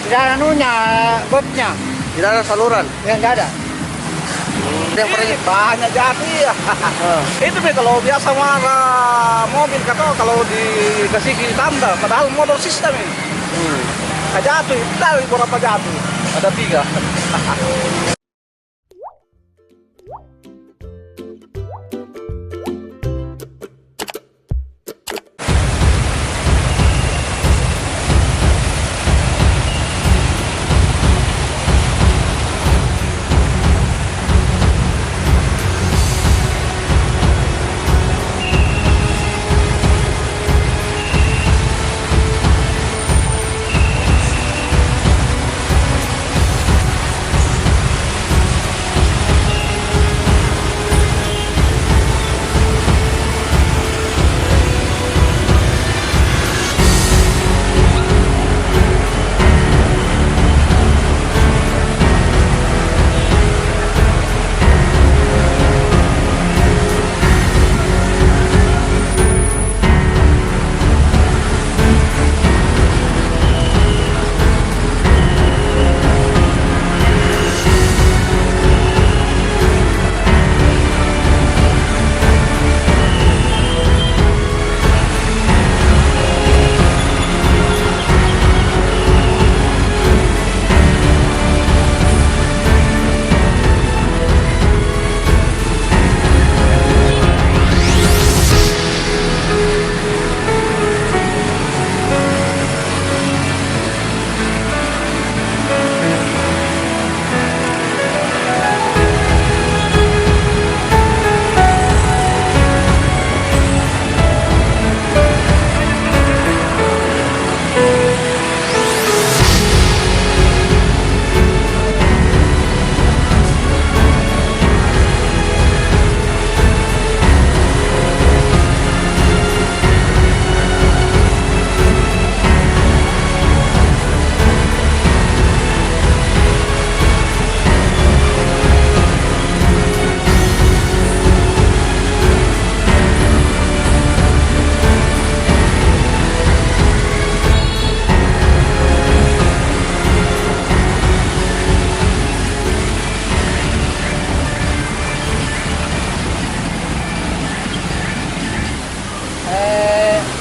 Tidak ada anunya, bobnya. Tidak ada saluran. Ya nggak ada. Ada yang pernah Banyak jati ya. Itu nih kalau biasa marah mobil kata kalau dikasih tanda, padahal motor sistem ini. Jatuh, dari berapa jatuh? Ada 3.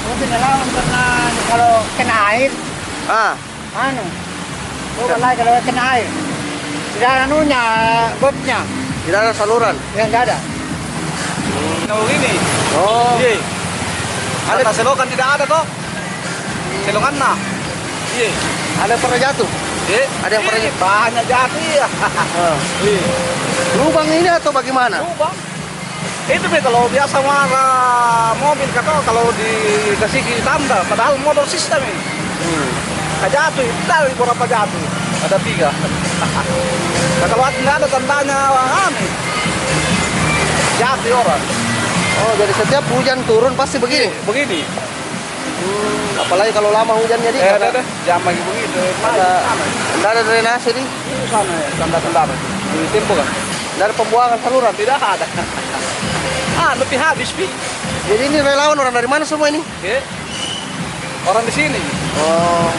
Mungkin relawan karena kalau kena air, Ah, anu, lagi kalau kena air. Tidak ada anunya, bobnya. tidak ada saluran. Ya nggak ada. Kalau ini, Oh, iya. Ada selokan tidak ada toh? Selokan nah. Iya. ada yang pernah jatuh. Iya. Ada yang pernah Banyak jati ya. Iya. Lubang ini atau bagaimana? Lubang. Itu nih kalau biasa marah mobil kata kalau dikasih tanda, padahal motor sistem ini. Jatuh, dari berapa jatuh? Ada 3. Nah, kalau nggak ada tandanya aneh. Jatuh orang. Oh, jadi setiap hujan turun pasti begini. Begini. Apalagi kalau lama hujan jadi Ada. Jangan lagi begitu. tidak ada drainase nih. Sana ya, tanda-tanda. Di tempo kan. Tidak ada pembuangan saluran. Tidak ada. Lebih habis, Pi. Jadi ini relawan orang dari mana semua ini? Oke. Orang di sini. Oh,